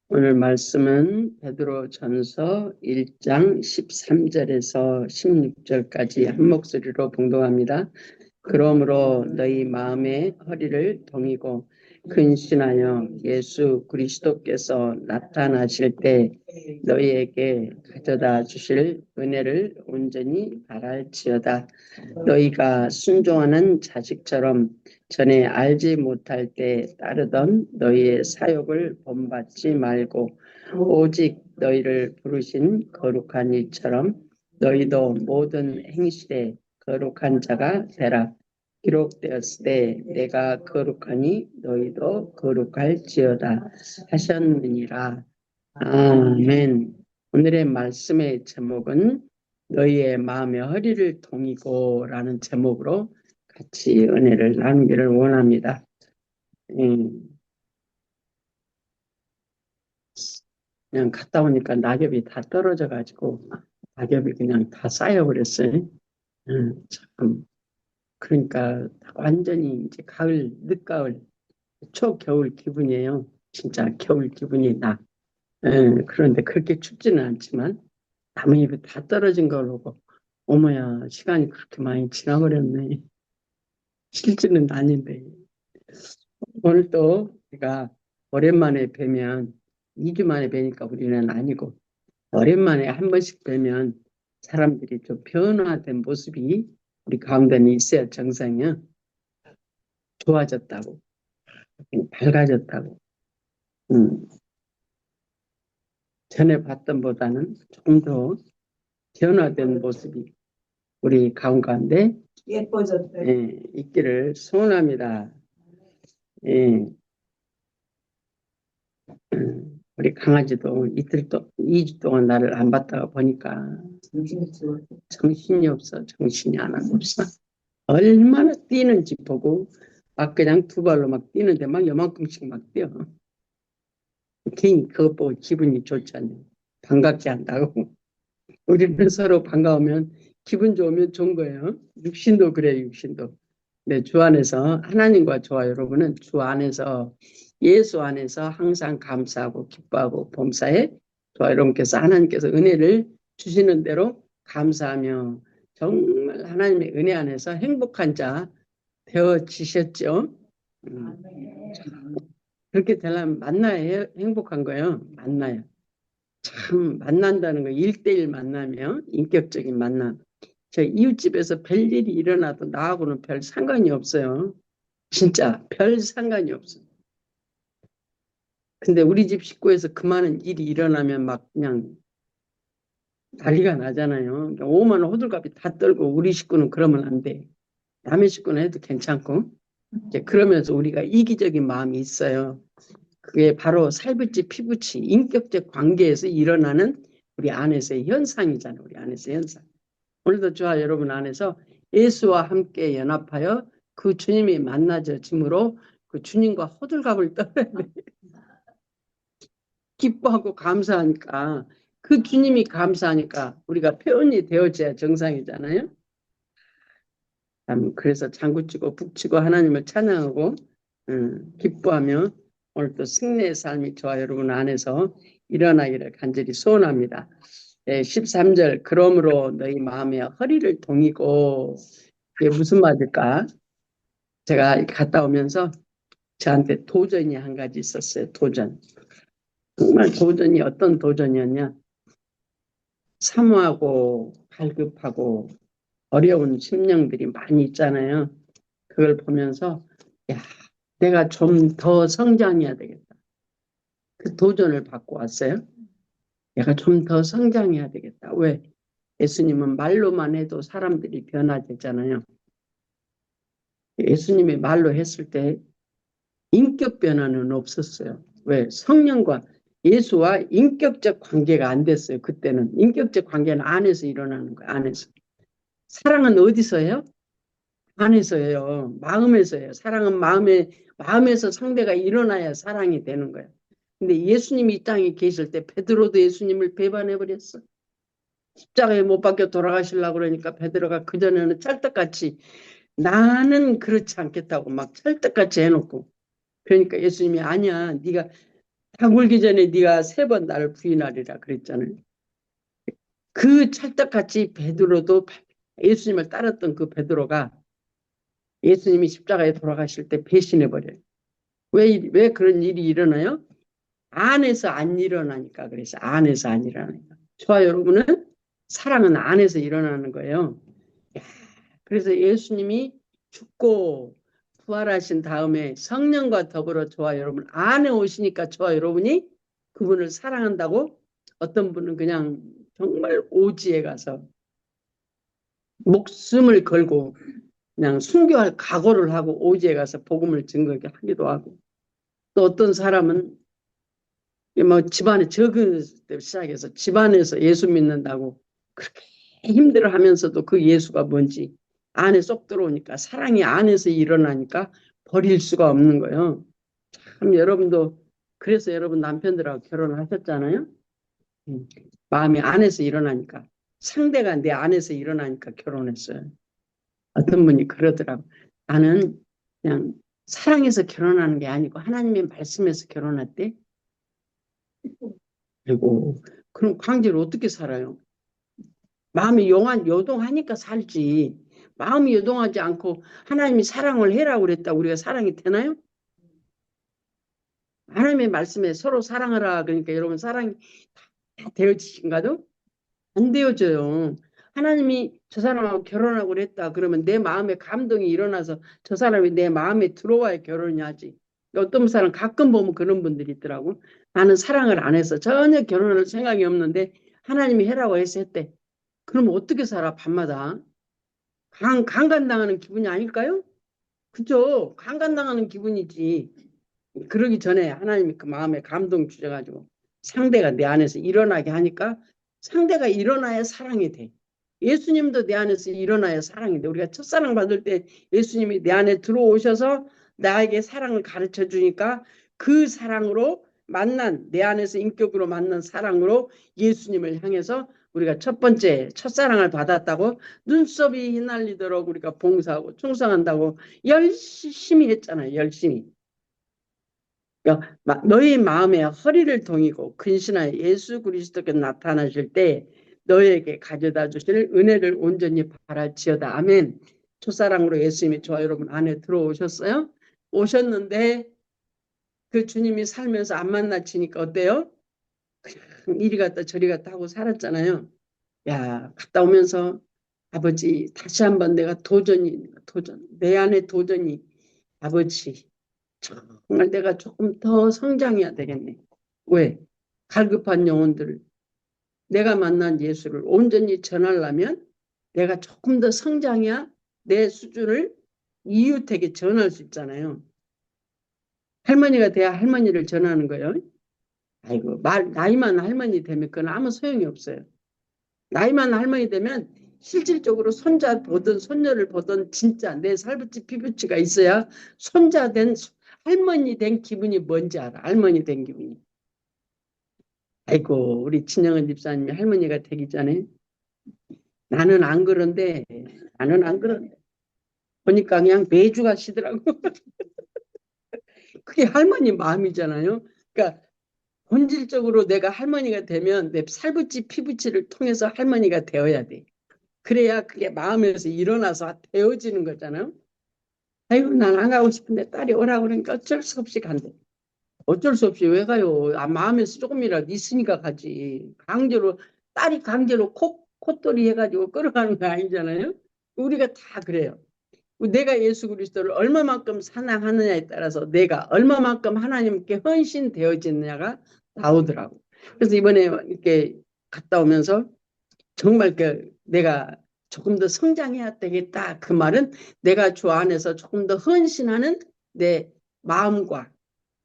오늘 말씀은 베드로전서 1장 13절에서 16절까지 한 목소리로 봉독합니다. 그러므로 너희 마음의 허리를 동이고 근신하여 예수 그리스도께서 나타나실 때 너희에게 가져다 주실 은혜를 온전히 바랄지어다. 너희가 순종하는 자식처럼 전에 알지 못할 때 따르던 너희의 사욕을 본받지 말고 오직 너희를 부르신 거룩한 이처럼 너희도 모든 행실에 거룩한 자가 되라. 기록되었으되 내가 거룩하니 너희도 거룩할지어다 하셨느니라. 아멘. 오늘의 말씀의 제목은 너희의 마음의 허리를 동이고 라는 제목으로 같이 은혜를 나누기를 원합니다. 그냥 갔다 오니까 낙엽이 다 떨어져가지고 낙엽이 그냥 다 쌓여버렸어요. 참. 그러니까 완전히 이제 가을, 늦가을, 초겨울 기분이에요. 진짜 겨울 기분이 나. 그런데 그렇게 춥지는 않지만 나뭇잎이 다 떨어진 걸 보고 어머야 시간이 그렇게 많이 지나버렸네. 실제는 아닌데. 오늘 또 우리가 오랜만에 뵈면 2주 만에 뵈니까 우리는 아니고 오랜만에 한 번씩 뵈면 사람들이 좀 변화된 모습이 우리 가운데는 있어야 정상이야. 좋아졌다고, 밝아졌다고. 음, 전에 봤던 보다는 조금 더 변화된 모습이 우리 가운데 예뻐졌대. 있기를 소원합니다. 예. 우리 강아지도 이틀 또 2주 동안 나를 안 봤다가 보니까 정신이 없어. 정신이 하나도 없어. 얼마나 뛰는지 보고 막 그냥 두 발로 막 뛰는데 막 요만큼씩 막 뛰어. 괜히 그것 보고 기분이 좋잖아요. 반갑게 한다고. 우리는 서로 반가우면 기분 좋으면 좋은 거예요. 육신도 그래요. 육신도. 네, 주 안에서 하나님과 저와 여러분은 주 안에서 예수 안에서 항상 감사하고 기뻐하고 범사에 저와 여러분께서 하나님께서 은혜를 주시는 대로 감사하며 정말 하나님의 은혜 안에서 행복한 자 되어지셨죠. 그렇게 되려면 만나야 행복한 거예요. 만나요. 참 만난다는 거 1대1 만나면 인격적인 만남. 저 이웃집에서 별일이 일어나도 나하고는 별 상관이 없어요. 진짜 별 상관이 없어. 근데 우리 집 식구에서 그 많은 일이 일어나면 막 그냥 난리가 나잖아요. 오만 호들갑이 다 떨고 우리 식구는 그러면 안 돼. 남의 식구는 해도 괜찮고. 이제 그러면서 우리가 이기적인 마음이 있어요. 그게 바로 살붙이 피붙이 인격적 관계에서 일어나는 우리 안에서의 현상이잖아요. 우리 안에서의 현상. 오늘도 저와 여러분 안에서 예수와 함께 연합하여 그 주님이 만나져짐으로 그 주님과 호들갑을 떨어야 돼. 기뻐하고 감사하니까 그 주님이 감사하니까 우리가 표현이 되어져야 정상이잖아요. 그래서 장구치고 북치고 하나님을 찬양하고 기뻐하며 오늘 또 승리의 삶이 저와 여러분 안에서 일어나기를 간절히 소원합니다. 13절 그러므로 너희 마음의 허리를 동이고 이게 무슨 말일까? 제가 갔다 오면서 저한테 도전이 한 가지 있었어요. 도전. 정말 도전이 어떤 도전이었냐? 사모하고 갈급하고 어려운 심령들이 많이 있잖아요. 그걸 보면서 야, 내가 좀 더 성장해야 되겠다. 그 도전을 받고 왔어요. 내가 좀 더 성장해야 되겠다. 왜? 예수님은 말로만 해도 사람들이 변화되잖아요. 예수님이 말로 했을 때 인격 변화는 없었어요. 왜? 성령과 예수와 인격적 관계가 안 됐어요. 그때는 인격적 관계는 안에서 일어나는 거예요. 안에서. 사랑은 어디서 해요? 안에서예요. 마음에서예요. 사랑은 마음에서 상대가 일어나야 사랑이 되는 거예요. 근데 예수님이 이 땅에 계실 때 베드로도 예수님을 배반해버렸어. 십자가에 못 박혀 돌아가시려고 그러니까 베드로가 그전에는 찰떡같이 나는 그렇지 않겠다고 막 찰떡같이 해놓고 그러니까 예수님이 아니야. 네가 닭 울기 전에 네가 3번 나를 부인하리라 그랬잖아요. 그 찰떡같이 베드로도 예수님을 따랐던 그 베드로가 예수님이 십자가에 돌아가실 때 배신해버려요. 왜 그런 일이 일어나요? 안에서 안 일어나니까. 그래서 안에서 안 일어나니까. 저와 여러분은 사랑은 안에서 일어나는 거예요. 야, 그래서 예수님이 죽고 부활하신 다음에 성령과 더불어 저와 여러분 안에 오시니까 저와 여러분이 그분을 사랑한다고. 어떤 분은 그냥 정말 오지에 가서 목숨을 걸고 그냥 순교할 각오를 하고 오지에 가서 복음을 증거하기도 하고, 또 어떤 사람은 뭐 집안에 적은 때 시작해서 집안에서 예수 믿는다고 그렇게 힘들어하면서도 그 예수가 뭔지 안에 쏙 들어오니까, 사랑이 안에서 일어나니까 버릴 수가 없는 거예요. 참 여러분도 그래서 여러분 남편들하고 결혼하셨잖아요. 음, 마음이 안에서 일어나니까, 상대가 내 안에서 일어나니까 결혼했어요. 어떤 분이 그러더라고. 나는 그냥 사랑해서 결혼하는 게 아니고 하나님의 말씀에서 결혼했대. 그리고 그럼 관계를 어떻게 살아요? 마음이 요동하니까 살지. 마음이 요동하지 않고 하나님이 사랑을 해라고 그랬다고 우리가 사랑이 되나요? 하나님의 말씀에 서로 사랑하라 그러니까 여러분 사랑이 다 되어지신가요? 안 되어져요. 하나님이 저 사람하고 결혼하고 그랬다 그러면 내 마음에 감동이 일어나서 저 사람이 내 마음에 들어와야 결혼이 하지. 어떤 사람 가끔 보면 그런 분들이 있더라고. 나는 사랑을 안 해서 전혀 결혼할 생각이 없는데 하나님이 해라고 해서 했대. 그럼 어떻게 살아 밤마다? 강간당하는 기분이 아닐까요? 그죠? 강간당하는 기분이지. 그러기 전에 하나님이 그 마음에 감동 주셔가지고 상대가 내 안에서 일어나게 하니까, 상대가 일어나야 사랑이 돼. 예수님도 내 안에서 일어나야 사랑이 돼. 우리가 첫사랑 받을 때 예수님이 내 안에 들어오셔서 나에게 사랑을 가르쳐 주니까 그 사랑으로 만난, 내 안에서 인격으로 만난 사랑으로 예수님을 향해서 우리가 첫 번째 첫사랑을 받았다고 눈썹이 휘날리도록 우리가 봉사하고 충성한다고 열심히 했잖아요. 열심히. 너희 마음에 허리를 동이고 근신하여 예수 그리스도께 나타나실 때 너에게 가져다 주실 은혜를 온전히 바랄지어다. 아멘. 첫사랑으로 예수님이 저와 여러분 안에 들어오셨어요? 오셨는데 그 주님이 살면서 안 만나치니까 어때요? 그냥 이리 갔다 저리 갔다 하고 살았잖아요. 야, 갔다 오면서 아버지 다시 한번 내가 도전 내 안에 도전이, 아버지 정말 내가 조금 더 성장해야 되겠네. 왜? 갈급한 영혼들, 내가 만난 예수를 온전히 전하려면 내가 조금 더 성장해야 내 수준을 이웃에게 전할 수 있잖아요. 할머니가 돼야 할머니를 전하는 거예요. 아이고, 나이만 할머니 되면 그건 아무 소용이 없어요. 나이만 할머니 되면 실질적으로 손자 보든 손녀를 보든 진짜 내 살붙이 피부치가 있어야 손자 된, 할머니 된 기분이 뭔지 알아. 할머니 된 기분이. 아이고, 우리 친정은 집사님이 할머니가 되기 전에 나는 안 그런데, 나는 안 그런데 보니까 그냥 매주 가시더라고. 그게 할머니 마음이잖아요. 그러니까 본질적으로 내가 할머니가 되면 내 살붙이 피부치를 통해서 할머니가 되어야 돼. 그래야 그게 마음에서 일어나서 되어지는 거잖아요. 아이고, 난 안 가고 싶은데 딸이 오라고 그러니까 어쩔 수 없이 간대. 어쩔 수 없이 왜 가요? 마음에서 조금이라도 있으니까 가지. 강제로, 딸이 강제로 콧돌이 해가지고 끌어가는 거 아니잖아요. 우리가 다 그래요. 내가 예수 그리스도를 얼마만큼 사랑하느냐에 따라서 내가 얼마만큼 하나님께 헌신되어지느냐가 나오더라고. 그래서 이번에 이렇게 갔다 오면서 정말 내가 조금 더 성장해야 되겠다. 그 말은 내가 주 안에서 조금 더 헌신하는 내 마음과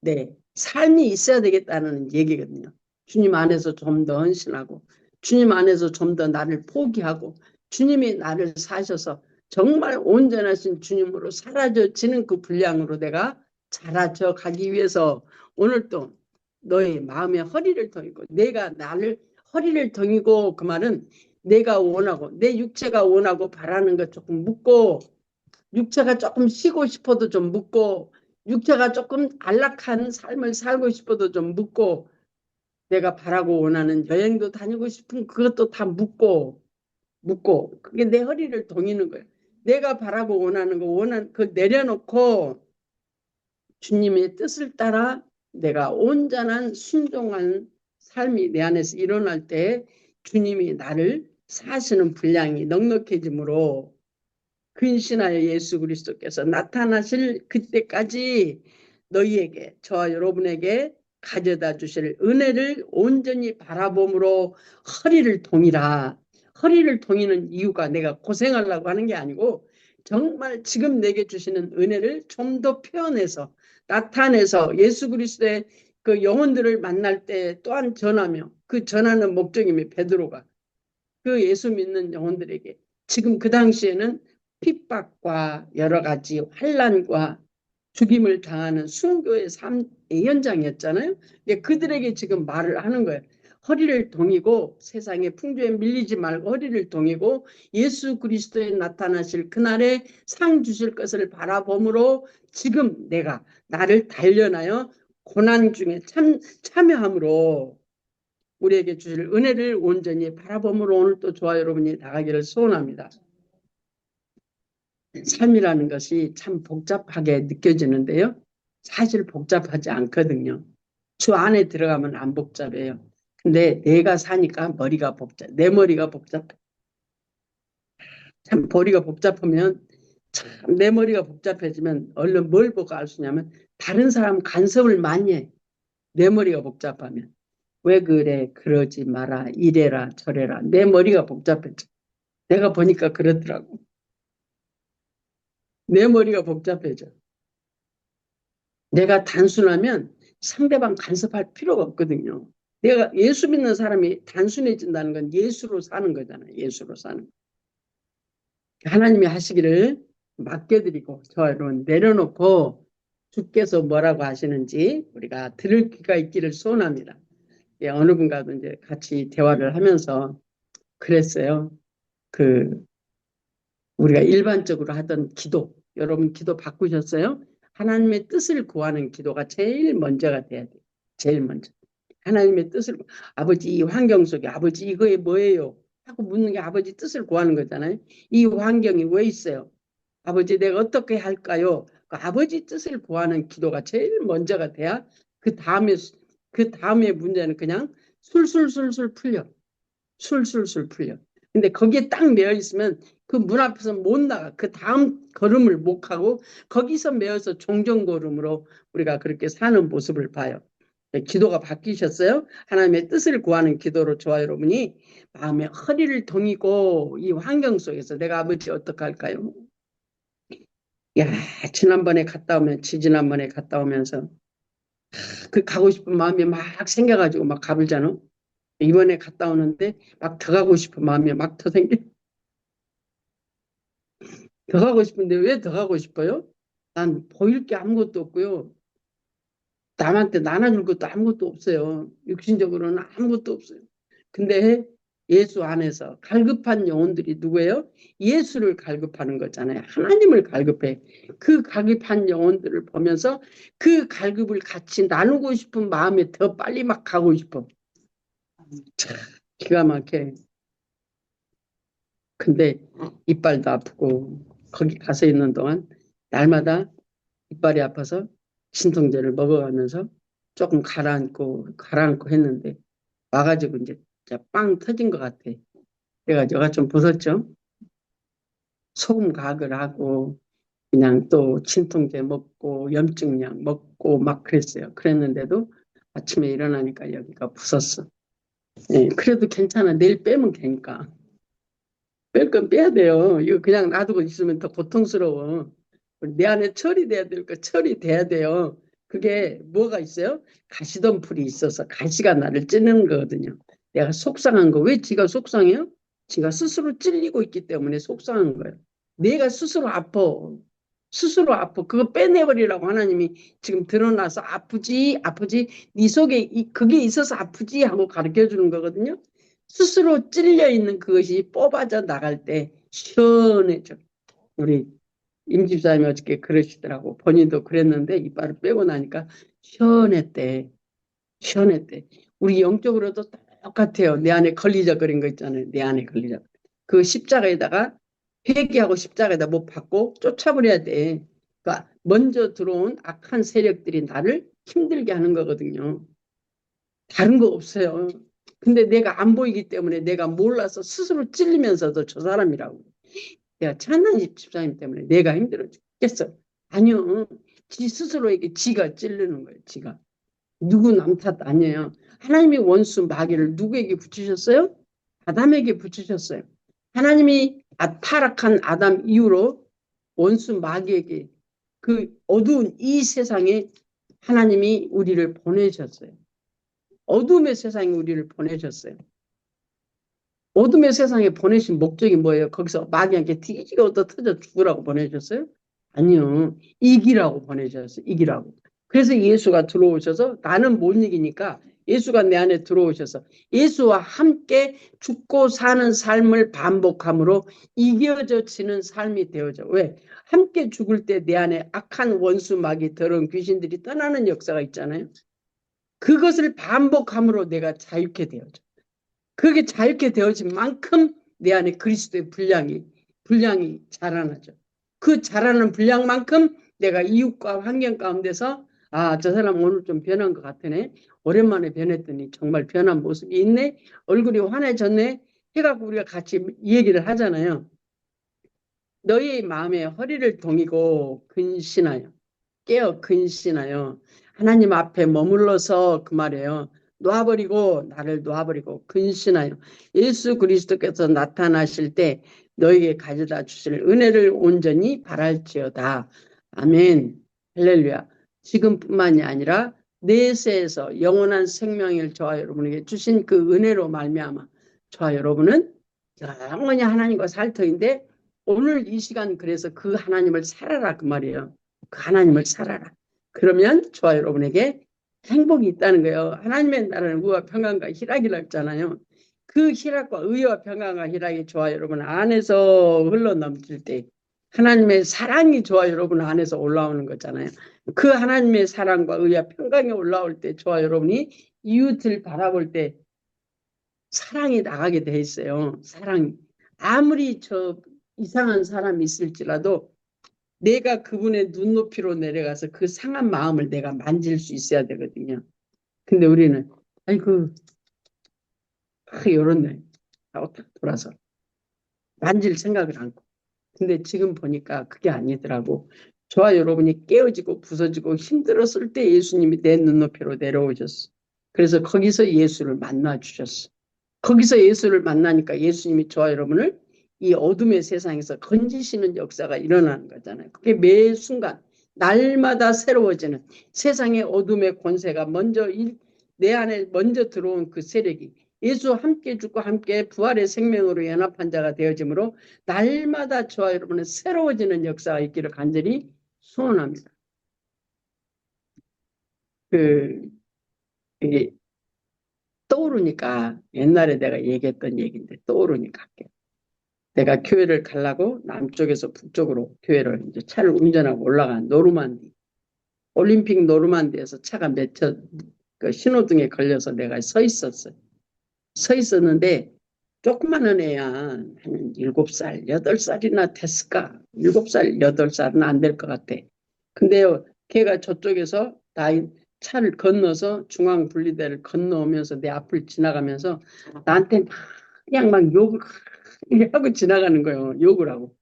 내 삶이 있어야 되겠다는 얘기거든요. 주님 안에서 좀 더 헌신하고 주님 안에서 좀 더 나를 포기하고 주님이 나를 사셔서 정말 온전하신 주님으로 사라져지는 그 분량으로 내가 자라져 가기 위해서 오늘 또 너의 마음의 허리를 동이고, 내가 나를 허리를 동이고, 그 말은 내가 원하고 내 육체가 원하고 바라는 것 조금 묻고, 육체가 조금 쉬고 싶어도 좀 묻고, 육체가 조금 안락한 삶을 살고 싶어도 좀 묻고, 내가 바라고 원하는 여행도 다니고 싶은 그것도 다 묻고, 그게 내 허리를 동이는 거예요. 내가 바라고 원하는 거, 그 내려놓고 주님의 뜻을 따라 내가 온전한 순종한 삶이 내 안에서 일어날 때 주님이 나를 사시는 분량이 넉넉해지므로 근신하여 예수 그리스도께서 나타나실 그때까지 너희에게, 저와 여러분에게 가져다 주실 은혜를 온전히 바라봄으로 허리를 동이라. 허리를 동이는 이유가 내가 고생하려고 하는 게 아니고 정말 지금 내게 주시는 은혜를 좀 더 표현해서 나타내서 예수 그리스도의 그 영혼들을 만날 때 또한 전하며, 그 전하는 목적이며, 베드로가 그 예수 믿는 영혼들에게 지금 그 당시에는 핍박과 여러 가지 환난과 죽임을 당하는 순교의 삶의 현장이었잖아요. 그들에게 지금 말을 하는 거예요. 허리를 동이고 세상의 풍조에 밀리지 말고 허리를 동이고 예수 그리스도에 나타나실 그날에 상 주실 것을 바라봄으로 지금 내가 나를 단련하여 고난 중에 참여함으로 우리에게 주실 은혜를 온전히 바라봄으로 오늘 또 저와 여러분이 나가기를 소원합니다. 삶이라는 것이 참 복잡하게 느껴지는데요. 사실 복잡하지 않거든요. 주 안에 들어가면 안 복잡해요. 근데 내가 사니까 머리가 내 머리가 복잡해. 참 머리가 복잡하면, 참 내 머리가 복잡해지면 얼른 뭘 보고 알 수 있냐면 다른 사람 간섭을 많이 해. 내 머리가 복잡하면. 왜 그래? 그러지 마라. 이래라 저래라. 내 머리가 복잡해져. 내가 보니까 그렇더라고. 내 머리가 복잡해져. 내가 단순하면 상대방 간섭할 필요가 없거든요. 내가 예수 믿는 사람이 단순해진다는 건 예수로 사는 거잖아요. 예수로 사는 거. 하나님이 하시기를 맡겨드리고 저를 내려놓고 주께서 뭐라고 하시는지 우리가 들을 귀가 있기를 소원합니다. 예, 어느 분과도 이제 같이 대화를 하면서 그랬어요. 우리가 일반적으로 하던 기도, 여러분 기도 바꾸셨어요? 하나님의 뜻을 구하는 기도가 제일 먼저가 돼야 돼요. 제일 먼저. 하나님의 뜻을, 아버지 이 환경 속에, 아버지 이거에 뭐예요? 하고 묻는 게 아버지 뜻을 구하는 거잖아요. 이 환경이 왜 있어요? 아버지 내가 어떻게 할까요? 그 아버지 뜻을 구하는 기도가 제일 먼저가 돼야 그 다음에 문제는 그냥 술술술술 풀려. 술술술 풀려. 근데 거기에 딱 매여 있으면 그 문 앞에서 못 나가. 그 다음 걸음을 못 가고 거기서 매여서 종종걸음으로 우리가 그렇게 사는 모습을 봐요. 기도가 바뀌셨어요? 하나님의 뜻을 구하는 기도로 저와 여러분이 마음의 허리를 동이고 이 환경 속에서 내가 아버지 어떻게 할까요? 야, 지난번에 갔다 오면서 그 가고 싶은 마음이 막 생겨가지고 막 가불잖아. 이번에 갔다 오는데 막 더 가고 싶은 마음이 막 더 생겨. 더 가고 싶은데 왜 더 가고 싶어요? 난 보일 게 아무것도 없고요. 남한테 나눠줄 것도 아무것도 없어요. 육신적으로는 아무것도 없어요. 근데 예수 안에서 갈급한 영혼들이 누구예요? 예수를 갈급하는 거잖아요. 하나님을 갈급해. 그 갈급한 영혼들을 보면서 그 갈급을 같이 나누고 싶은 마음에 더 빨리 막 가고 싶어. 참 기가 막혀. 근데 이빨도 아프고 거기 가서 있는 동안 날마다 이빨이 아파서 진통제를 먹어가면서 조금 가라앉고 했는데 와가지고 이제 진짜 빵 터진 것 같아. 그래가지고 제가 좀 벗었죠. 소금 가글 하고 그냥 또 진통제 먹고 염증약 먹고 막 그랬어요. 그랬는데도 아침에 일어나니까 여기가 부었어. 예, 그래도 괜찮아. 내일 빼면 되니까. 뺄 건 빼야 돼요. 이거 그냥 놔두고 있으면 더 고통스러워. 내 안에 처리돼야 될 거 처리돼야 돼요. 그게 뭐가 있어요? 가시덤불이 있어서 가시가 나를 찌르는 거거든요. 내가 속상한 거. 왜 지가 속상해요? 지가 스스로 찔리고 있기 때문에 속상한 거예요. 내가 스스로 아파. 스스로 아파. 그거 빼내버리라고 하나님이 지금 드러나서 아프지, 아프지. 네 속에 그게 있어서 아프지 하고 가르쳐 주는 거거든요. 스스로 찔려 있는 그것이 뽑아져 나갈 때 시원해져. 우리 임집사님이 어저께 그러시더라고. 본인도 그랬는데 이빨을 빼고 나니까 시원했대. 시원했대. 우리 영적으로도 똑같아요. 내 안에 걸리적거린 거 있잖아요. 내 안에 걸리적. 그 십자가에다가 회개하고 십자가에다 못 박고 쫓아버려야 돼. 그러니까 먼저 들어온 악한 세력들이 나를 힘들게 하는 거거든요. 다른 거 없어요. 근데 내가 안 보이기 때문에 내가 몰라서 스스로 찔리면서도 저 사람이라고. 내가 찬난 집사님 때문에 내가 힘들어 죽겠어. 아니요. 지 스스로에게 지가 찔르는 거예요. 지가. 누구 남 탓 아니에요. 하나님이 원수 마귀를 누구에게 붙이셨어요? 아담에게 붙이셨어요. 하나님이 타락한 아담 이후로 원수 마귀에게 그 어두운 이 세상에 하나님이 우리를 보내셨어요. 어둠의 세상에 우리를 보내셨어요. 어둠의 세상에 보내신 목적이 뭐예요? 거기서 마귀한테 뒤지게 얻어 터져 죽으라고 보내셨어요? 아니요. 이기라고 보내셨어요. 이기라고. 그래서 예수가 들어오셔서 나는 못 이기니까 예수가 내 안에 들어오셔서 예수와 함께 죽고 사는 삶을 반복함으로 이겨져지는 삶이 되어져. 왜? 함께 죽을 때 내 안에 악한 원수 마귀 더러운 귀신들이 떠나는 역사가 있잖아요. 그것을 반복함으로 내가 자유케 되어져. 그게 자유케 되어진 만큼 내 안에 그리스도의 분량이 자라나죠. 그 자라는 분량만큼 내가 이웃과 환경 가운데서 저 사람 오늘 좀 변한 것 같으네. 오랜만에 변했더니 정말 변한 모습이 있네. 얼굴이 환해졌네. 해갖고 우리가 같이 얘기를 하잖아요. 너희 마음에 허리를 동이고 근신하여 깨어 근신하여 하나님 앞에 머물러서 그 말이에요. 놓아버리고 나를 놓아버리고 근신하여 예수 그리스도께서 나타나실 때 너에게 가져다 주실 은혜를 온전히 바랄지어다. 아멘. 할렐루야. 지금뿐만이 아니라 내세에서 영원한 생명을 저와 여러분에게 주신 그 은혜로 말미암아 저와 여러분은 영원히 하나님과 살 터인데 오늘 이 시간 그래서 그 하나님을 살아라 그 말이에요. 그 하나님을 살아라. 그러면 저와 여러분에게 행복이 있다는 거예요. 하나님의 나라는 의와 평안과 희락이라고 했잖아요. 그 희락과 의와 평안과 희락이 저와 여러분 안에서 흘러넘칠 때 하나님의 사랑이 저와 여러분 안에서 올라오는 거잖아요. 그 하나님의 사랑과 의와 평강이 올라올 때 저와 여러분이 이웃을 바라볼 때 사랑이 나가게 돼 있어요. 사랑이. 아무리 저 이상한 사람이 있을지라도 내가 그분의 눈높이로 내려가서 그 상한 마음을 내가 만질 수 있어야 되거든요. 근데 우리는 아이고 요런네 하고 딱 돌아서 만질 생각을 않고. 근데 지금 보니까 그게 아니더라고. 저와 여러분이 깨어지고 부서지고 힘들었을 때 예수님이 내 눈높이로 내려오셨어. 그래서 거기서 예수를 만나 주셨어. 거기서 예수를 만나니까 예수님이 저와 여러분을 이 어둠의 세상에서 건지시는 역사가 일어나는 거잖아요. 그게 매 순간 날마다 새로워지는 세상의 어둠의 권세가 내 안에 먼저 들어온 그 세력이 예수와 함께 죽고 함께 부활의 생명으로 연합한 자가 되어지므로 날마다 저와 여러분은 새로워지는 역사가 있기를 간절히 소원합니다. 그 이게 떠오르니까 옛날에 내가 얘기했던 얘기인데 떠오르니까 할게요. 내가 교회를 가려고 남쪽에서 북쪽으로 교회를 이제 차를 운전하고 올라간 노르만디. 올림픽 노르만디에서 차가 그 신호등에 걸려서 내가 서 있었어요. 서 있었는데 조그마한 애야 한 7살, 8살이나 됐을까? 7살, 8살은 안 될 것 같아. 근데 걔가 저쪽에서 차를 건너서 중앙분리대를 건너오면서 내 앞을 지나가면서 나한테 그냥 막 욕을 하고 지나가는 거예요. 욕을 하고.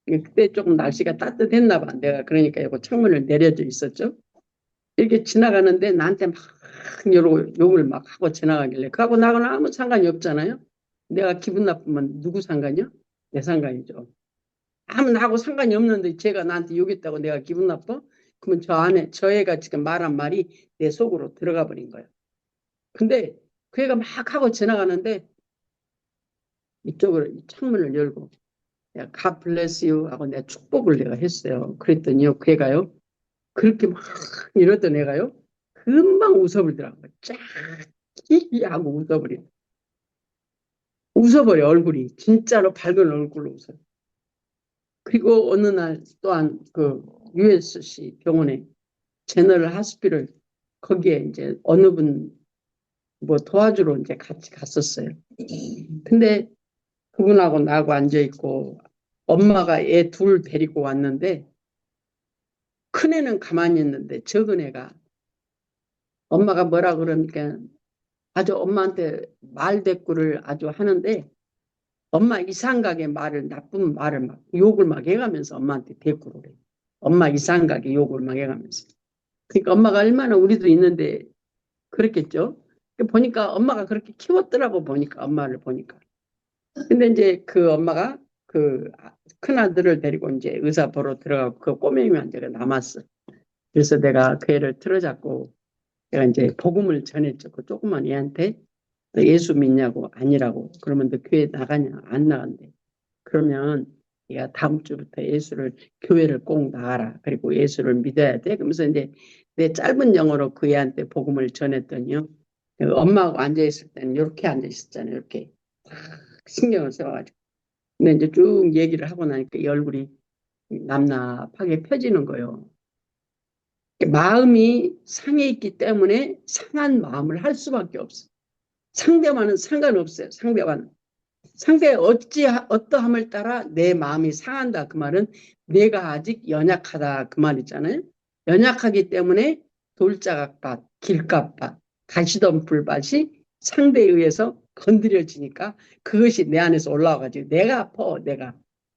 그때 조금 날씨가 따뜻했나 봐. 내가 그러니까 이거 창문을 내려져 있었죠. 이렇게 지나가는데 나한테 막 욕을 막 하고 지나가길래 그하고 나하고는 아무 상관이 없잖아요. 내가 기분 나쁘면 누구 상관이요? 내 상관이죠. 아무 나하고 상관이 없는데 제가 나한테 욕했다고 내가 기분 나빠? 그러면 저 애가 지금 말한 말이 내 속으로 들어가 버린 거예요. 근데 그 애가 막 하고 지나가는데 이쪽으로 이 창문을 열고 내가 God bless you 하고 내가 축복을 내가 했어요. 그랬더니요, 그 애가요, 그렇게 막 이러던 애가요, 금방 웃어버리더라고요. 쫙 하고 웃어버려. 웃어버려, 얼굴이. 진짜로 밝은 얼굴로 웃어요. 그리고 어느 날 또한 그 USC 병원에 제너럴 하스피를 거기에 이제 어느 분 뭐 도와주러 이제 같이 갔었어요. 근데 그분하고 나하고 앉아 있고 엄마가 애 둘 데리고 왔는데 큰애는 가만히 있는데 적은 애가 엄마가 뭐라 그러니까 아주 엄마한테 말 대꾸를 아주 하는데 엄마 이상하게 말을 나쁜 말을 막 욕을 막 해가면서 엄마한테 대꾸를 해. 엄마 이상하게 욕을 막 해가면서. 그러니까 엄마가 얼마나 우리도 있는데 그랬겠죠. 보니까 엄마가 그렇게 키웠더라고 보니까 엄마를 보니까. 근데 이제 그 엄마가 그 큰아들을 데리고 이제 의사 보러 들어가고 그 꼬맹이 환자가 남았어. 그래서 내가 그 애를 틀어잡고 내가 이제 복음을 전했죠. 그 조그만 애한테 너 예수 믿냐고 아니라고. 그러면 너 교회 나가냐? 안 나간대. 그러면 네가 다음 주부터 예수를 교회를 꼭 나가라. 그리고 예수를 믿어야 돼. 그러면서 이제 내 짧은 영어로 그 애한테 복음을 전했더니요. 그 엄마하고 앉아 있을 때는 이렇게 앉아 있었잖아요. 이렇게 딱 신경을 써가지고. 근데 이제 쭉 얘기를 하고 나니까 이 얼굴이 남납하게 펴지는 거예요. 마음이 상해 있기 때문에 상한 마음을 할 수밖에 없어. 상대와는 상관없어요. 상대와는. 상대의 어떠함을 따라 내 마음이 상한다. 그 말은 내가 아직 연약하다. 그 말이잖아요. 연약하기 때문에 돌자각밭, 길가밭, 가시던 불밭이 상대에 의해서 건드려지니까 그것이 내 안에서 올라와가지고 내가 아파.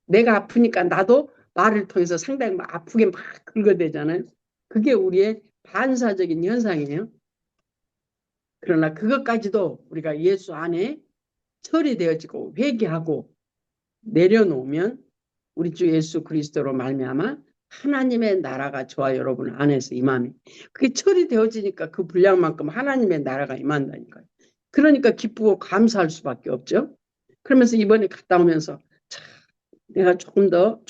내가 아프니까 나도 말을 통해서 상당히 막 아프게 막 긁어대잖아요. 그게 우리의 반사적인 현상이에요. 그러나 그것까지도 우리가 예수 안에 처리되어지고 회개하고 내려놓으면 우리 주 예수 그리스도로 말미암아 하나님의 나라가 저와 여러분 안에서 임하면 그게 처리되어지니까 그 분량만큼 하나님의 나라가 임한다니까요. 그러니까 기쁘고 감사할 수밖에 없죠. 그러면서 이번에 갔다 오면서 참 내가 조금 더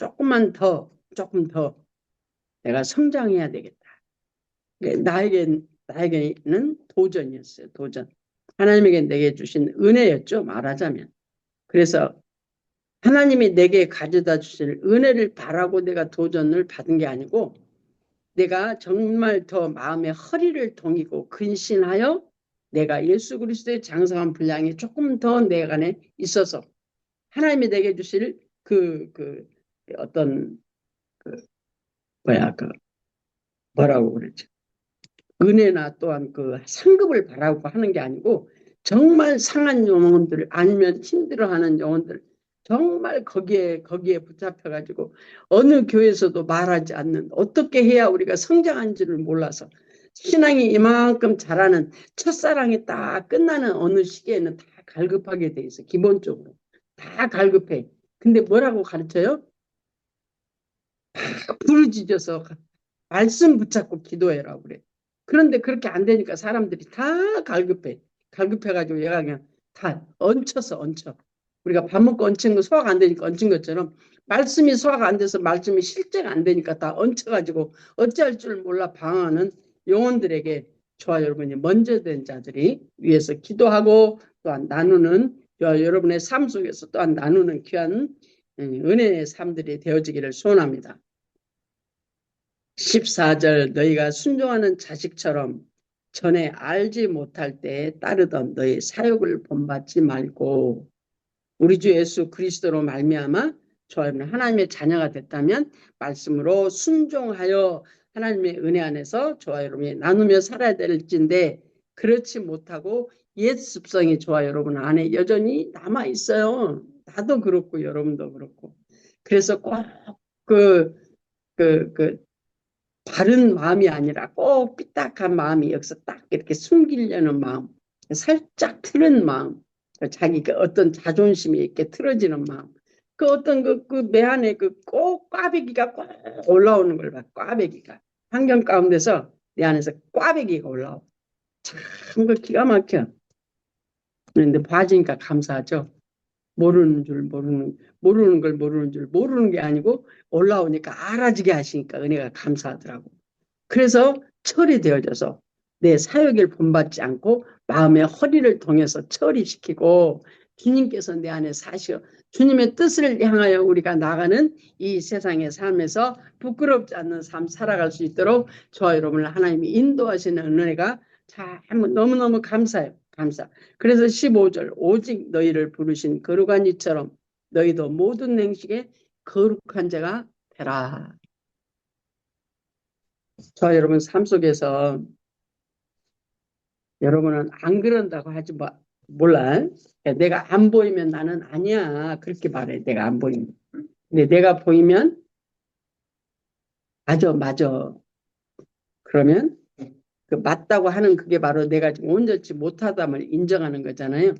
내가 성장해야 되겠다. 나에게는 도전이었어요. 도전. 하나님에게 내게 주신 은혜였죠. 말하자면. 그래서 하나님이 내게 가져다 주실 은혜를 바라고 내가 도전을 받은 게 아니고 내가 정말 더 마음의 허리를 동이고 근신하여 내가 예수 그리스도의 장성한 분량이 조금 더 내 안에 있어서 하나님이 내게 주실 어떤 그 뭐라고 그러죠? 은혜나 또한 그 상급을 바라고 하는 게 아니고 정말 상한 영혼들 아니면 힘들어하는 영혼들 정말 거기에 붙잡혀가지고 어느 교회에서도 말하지 않는 어떻게 해야 우리가 성장한지를 몰라서 신앙이 이만큼 자라는 첫사랑이 딱 끝나는 어느 시기에는 다 갈급하게 돼 있어. 기본적으로 다 갈급해. 근데 뭐라고 가르쳐요? 부르짖어서 말씀 붙잡고 기도해라고 그래. 그런데 그렇게 안 되니까 사람들이 다 갈급해. 갈급해가지고 얘가 그냥 다 얹혀. 우리가 밥 먹고 얹힌 거 소화가 안 되니까 얹힌 것처럼 말씀이 소화가 안 돼서 말씀이 실제가 안 되니까 다 얹혀가지고 어찌할 줄 몰라 방황하는 영혼들에게 저와 여러분이 먼저 된 자들이 위해서 기도하고 또한 나누는 저와 여러분의 삶 속에서 또한 나누는 귀한 은혜의 삶들이 되어지기를 소원합니다. 14절 너희가 순종하는 자식처럼 전에 알지 못할 때에 따르던 너희 사욕을 본받지 말고 우리 주 예수 그리스도로 말미암아 저희는 하나님의 자녀가 됐다면 말씀으로 순종하여 하나님의 은혜 안에서 저와 여러분이 나누며 살아야 될진데 그렇지 못하고 옛 습성이 저와 여러분 안에 여전히 남아 있어요. 나도 그렇고 여러분도 그렇고. 그래서 꼭그 바른 마음이 아니라 꼭 삐딱한 마음이 여기서 딱 이렇게 숨기려는 마음, 살짝 틀은 마음, 자기 그 어떤 자존심이 이렇게 틀어지는 마음, 그 어떤 그 내 안에 그 꼭 꽈배기가 꼭 올라오는 걸 봐. 꽈배기가 환경 가운데서 내 안에서 꽈배기가 올라오. 참 그 기가 막혀. 그런데 봐주니까 감사하죠. 모르는 걸 모르는 게 아니고 올라오니까 알아지게 하시니까 은혜가 감사하더라고. 그래서 처리되어져서 내 사역을 본받지 않고 마음의 허리를 통해서 처리시키고 주님께서 내 안에 사시어 주님의 뜻을 향하여 우리가 나가는 이 세상의 삶에서 부끄럽지 않는 삶 살아갈 수 있도록 저와 여러분을 하나님이 인도하시는 은혜가 참 너무너무 감사해요. 감사. 그래서 15절 오직 너희를 부르신 거룩한 이처럼 너희도 모든 행식에 거룩한 자가 되라. 저와 여러분 삶 속에서 여러분은 안 그런다고 하지 몰라. 내가 안 보이면 나는 아니야. 그렇게 말해. 내가 안 보이면. 근데 내가 보이면 맞아, 맞아. 그러면 그 맞다고 하는 그게 바로 내가 지금 온전치 못하담을 인정하는 거잖아요.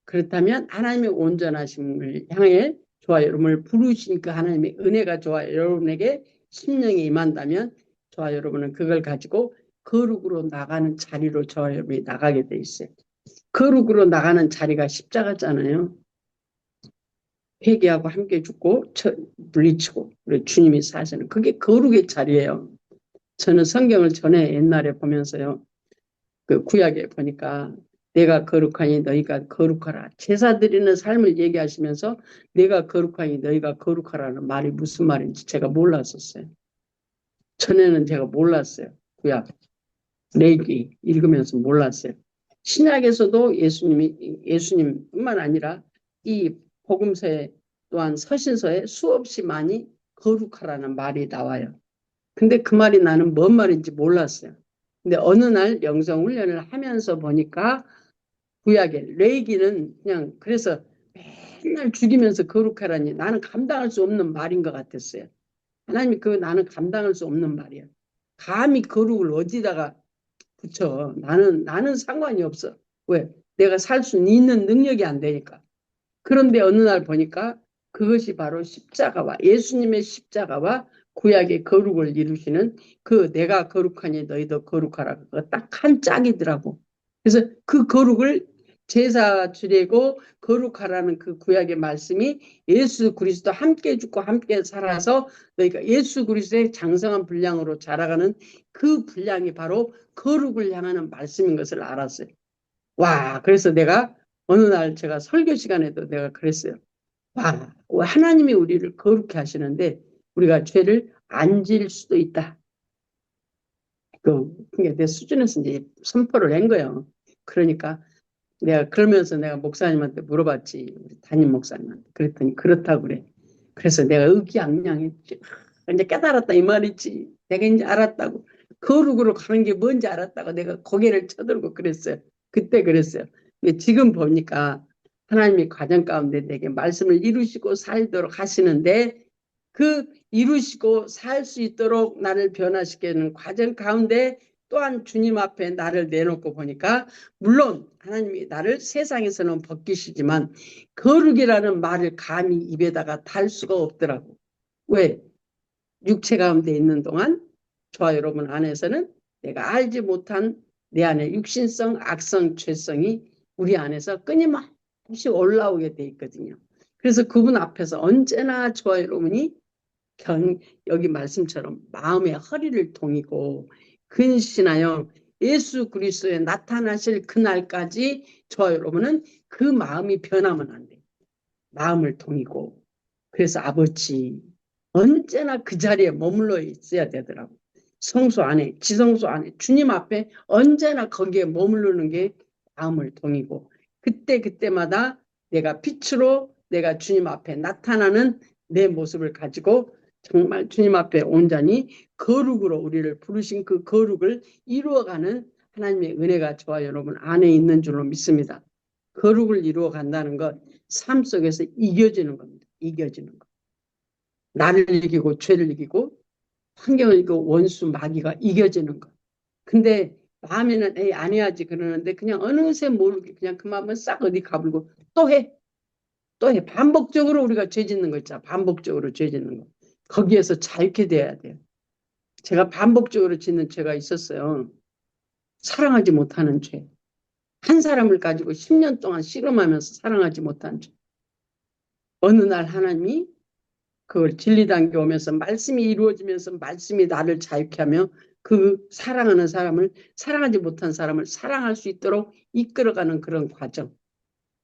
그렇다면 하나님의 온전하심을 향해 저와 여러분을 부르신 그 하나님의 은혜가 저와 여러분에게 심령에 임한다면 저와 여러분은 그걸 가지고 거룩으로 나가는 자리로 저와 여러분이 나가게 돼 있어요. 거룩으로 나가는 자리가 십자가잖아요. 회개하고 함께 죽고 물리치고 우리 주님이 사시는 그게 거룩의 자리예요. 저는 성경을 전에 옛날에 보면서요. 그 구약에 보니까 내가 거룩하니 너희가 거룩하라. 제사 드리는 삶을 얘기하시면서 내가 거룩하니 너희가 거룩하라는 말이 무슨 말인지 제가 몰랐었어요. 전에는 제가 몰랐어요. 구약 레위기 읽으면서 몰랐어요. 신약에서도 예수님뿐만 아니라 이 복음서에 또한 서신서에 수없이 많이 거룩하라는 말이 나와요. 근데 그 말이 나는 뭔 말인지 몰랐어요. 근데 어느 날 영성 훈련을 하면서 보니까 구약에 레위기는 그냥 그래서 맨날 죽이면서 거룩하라니 나는 감당할 수 없는 말인 것 같았어요. 하나님이 그 나는 감당할 수 없는 말이야. 감히 거룩을 어디다가 붙여. 나는 상관이 없어. 왜? 내가 살 수 있는 능력이 안 되니까. 그런데 어느 날 보니까 그것이 바로 십자가와 예수님의 십자가와 구약의 거룩을 이루시는 그 내가 거룩하니 너희도 거룩하라. 그거 딱 한 짝이더라고. 그래서 그 거룩을 제사 드리고 거룩하라는 그 구약의 말씀이 예수 그리스도 함께 죽고 함께 살아서 너희가 예수 그리스도의 장성한 분량으로 자라가는 그 분량이 바로 거룩을 향하는 말씀인 것을 알았어요. 와, 그래서 내가 어느 날 제가 설교 시간에도 내가 그랬어요. 와, 하나님이 우리를 거룩해 하시는데 우리가 죄를 안 지을 수도 있다. 그게 내 수준에서 이제 선포를 한 거예요. 그러니까 내가 그러면서 내가 목사님한테 물어봤지. 우리 담임 목사님한테. 그랬더니 그렇다고 그래. 그래서 내가 의기양양했지. 이제 깨달았다 이 말이지. 내가 이제 알았다고. 거룩으로 가는 게 뭔지 알았다고 내가 고개를 쳐들고 그랬어요. 그때 그랬어요. 근데 지금 보니까 하나님이 과정 가운데 내게 말씀을 이루시고 살도록 하시는데 그 이루시고 살 수 있도록 나를 변화시키는 과정 가운데 또한 주님 앞에 나를 내놓고 보니까 물론 하나님이 나를 세상에서는 벗기시지만 거룩이라는 말을 감히 입에다가 달 수가 없더라고. 왜? 육체 가운데 있는 동안 저와 여러분 안에서는 내가 알지 못한 내 안에 육신성, 악성, 죄성이 우리 안에서 끊임없이 올라오게 돼 있거든요. 그래서 그분 앞에서 언제나 저와 여러분이 여기 말씀처럼 마음의 허리를 동이고 근신하여 예수 그리스도에 나타나실 그날까지 저와 여러분은 그 마음이 변하면 안 돼요. 마음을 동이고 그래서 아버지 언제나 그 자리에 머물러 있어야 되더라고. 성소 안에 지성소 안에 주님 앞에 언제나 거기에 머무르는 게 마음을 동이고 그때마다 내가 빛으로 내가 주님 앞에 나타나는 내 모습을 가지고 정말 주님 앞에 온전히 거룩으로 우리를 부르신 그 거룩을 이루어가는 하나님의 은혜가 저와 여러분 안에 있는 줄로 믿습니다. 거룩을 이루어 간다는 것, 삶 속에서 이겨지는 겁니다. 이겨지는 것. 나를 이기고 죄를 이기고 환경을 이기고 원수 마귀가 이겨지는 것. 근데 마음에는 에이 안 해야지 그러는데 그냥 어느새 모르게 그냥 그 마음은 싹 어디 가불고 또 해. 또 해. 반복적으로 우리가 죄 짓는 거 있잖아. 반복적으로 죄 짓는 거. 거기에서 자유케 돼야 돼요. 제가 반복적으로 짓는 죄가 있었어요. 사랑하지 못하는 죄. 한 사람을 가지고 10년 동안 씨름하면서 사랑하지 못한 죄. 어느 날 하나님이 그걸 진리단계 오면서 말씀이 이루어지면서 말씀이 나를 자유케 하며 그 사랑하는 사람을 사랑하지 못한 사람을 사랑할 수 있도록 이끌어가는 그런 과정.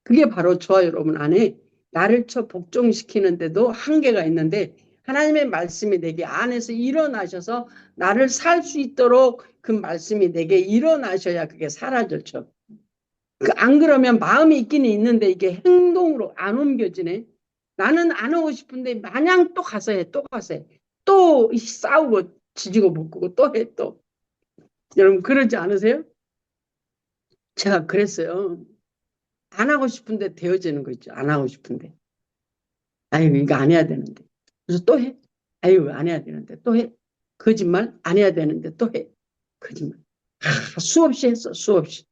그게 바로 저와 여러분 안에 나를 복종시키는데도 한계가 있는데 하나님의 말씀이 내게 안에서 일어나셔서 나를 살 수 있도록 그 말씀이 내게 일어나셔야 그게 사라졌죠. 안 그러면 마음이 있기는 있는데 이게 행동으로 안 옮겨지네. 나는 안 하고 싶은데 마냥 또 가서 해, 또 가서 해. 또 싸우고 지지고 볶고 또 해, 또. 여러분 그러지 않으세요? 제가 그랬어요. 안 하고 싶은데 되어지는 거 있죠. 안 하고 싶은데. 아유, 이거 안 해야 되는데. 그래서 또 해. 아유, 안 해야 되는데 또 해. 거짓말 안 해야 되는데 또 해. 거짓말. 수없이 했어, 수없이.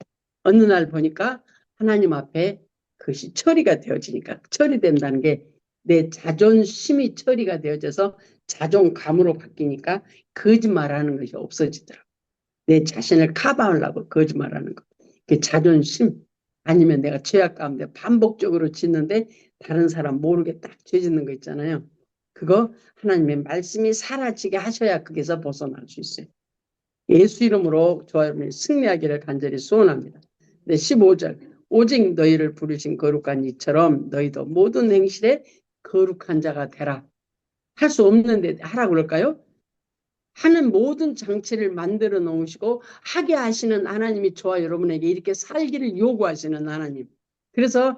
어느 날 보니까 하나님 앞에 그것이 처리가 되어지니까 처리된다는 게 내 자존심이 처리가 되어져서 자존감으로 바뀌니까 거짓말하는 것이 없어지더라고. 내 자신을 커버하려고 거짓말하는 거. 그 자존심 아니면 내가 죄악 가운데 반복적으로 짓는데 다른 사람 모르게 딱 죄 짓는 거 있잖아요. 그거 하나님의 말씀이 사라지게 하셔야 거기서 벗어날 수 있어요. 예수 이름으로 저와 여러분이 승리하기를 간절히 소원합니다. 네, 15절 오직 너희를 부르신 거룩한 이처럼 너희도 모든 행실에 거룩한 자가 되라. 할 수 없는데 하라고 그럴까요? 하는 모든 장치를 만들어 놓으시고 하게 하시는 하나님이 저와 여러분에게 이렇게 살기를 요구하시는 하나님. 그래서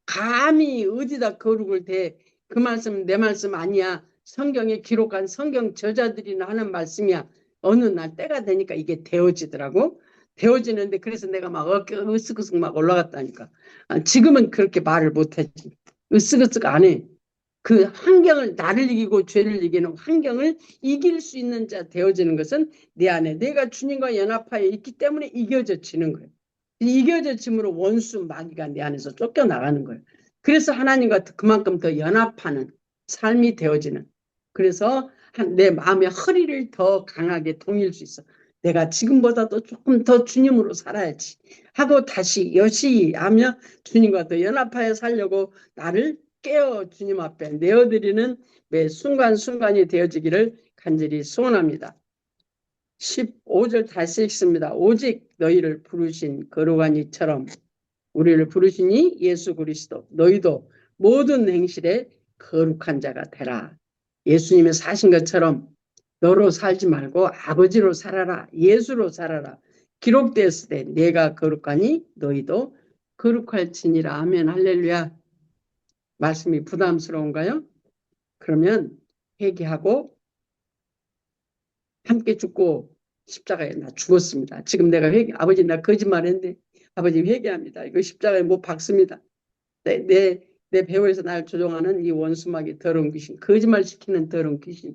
감히 어디다 거룩을 대, 그 말씀 내 말씀 아니야. 성경에 기록한 성경 저자들이나 하는 말씀이야. 어느 날 때가 되니까 이게 되어지더라고. 되어지는데 그래서 내가 막 어깨가 으쓱으쓱 막 올라갔다니까. 지금은 그렇게 말을 못하지. 으쓱으쓱 안 해. 그 환경을 나를 이기고 죄를 이기는 환경을 이길 수 있는 자 되어지는 것은 내 안에 내가 주님과 연합하여 있기 때문에 이겨져지는 거예요. 이겨져짐으로 원수 마귀가 내 안에서 쫓겨나가는 거예요. 그래서 하나님과 그만큼 더 연합하는 삶이 되어지는. 그래서 내 마음의 허리를 더 강하게 동일 수 있어. 내가 지금보다도 조금 더 주님으로 살아야지 하고 다시 여시 하며 주님과 더 연합하여 살려고 나를 깨어 주님 앞에 내어드리는 매 순간순간이 되어지기를 간절히 소원합니다. 15절 다시 읽습니다. 오직 너희를 부르신 거룩한 이처럼 우리를 부르시니 예수 그리스도 너희도 모든 행실에 거룩한 자가 되라. 예수님이 사신 것처럼 너로 살지 말고 아버지로 살아라. 예수로 살아라. 기록되었을 때 내가 거룩하니 너희도 거룩할지니라. 아멘. 할렐루야. 말씀이 부담스러운가요? 그러면 회개하고 함께 죽고 십자가에 나 죽었습니다. 지금 내가 아버지 나 거짓말했는데 아버지 회개합니다. 이거 십자가에 못 박습니다. 내 배후에서 날 조종하는 이 원수마귀 더러운 귀신, 거짓말 시키는 더러운 귀신,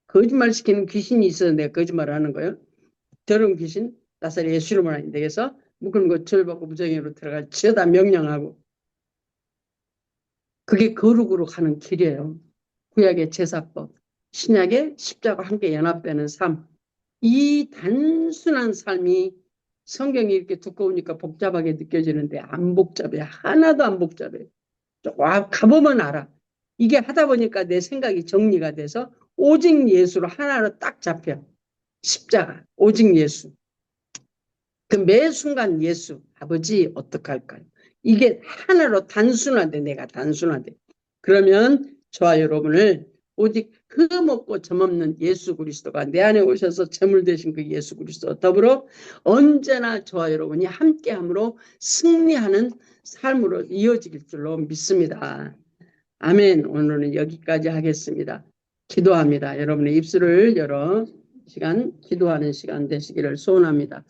거짓말 시키는 귀신이 있어서 내가 거짓말을 하는 거예요. 더러운 귀신, 나사렛 예수 이름으로 안 되겠어? 묶은 거 절받고 무정의로 들어가 지어다 명령하고 그게 거룩으로 가는 길이에요. 구약의 제사법, 신약의 십자가와 함께 연합되는 삶. 이 단순한 삶이 성경이 이렇게 두꺼우니까 복잡하게 느껴지는데 안 복잡해. 하나도 안 복잡해. 와, 가보면 알아. 이게 하다 보니까 내 생각이 정리가 돼서 오직 예수로 하나로 딱 잡혀. 십자가, 오직 예수. 그 매 순간 예수, 아버지 어떡할까요? 이게 하나로 단순하대, 내가 단순하대. 그러면 저와 여러분을 오직 그 먹고 점없는 예수 그리스도가 내 안에 오셔서 제물 되신 그 예수 그리스도 더불어 언제나 저와 여러분이 함께함으로 승리하는 삶으로 이어질 줄로 믿습니다. 아멘. 오늘은 여기까지 하겠습니다. 기도합니다. 여러분의 입술을 열어 기도하는 시간 되시기를 소원합니다.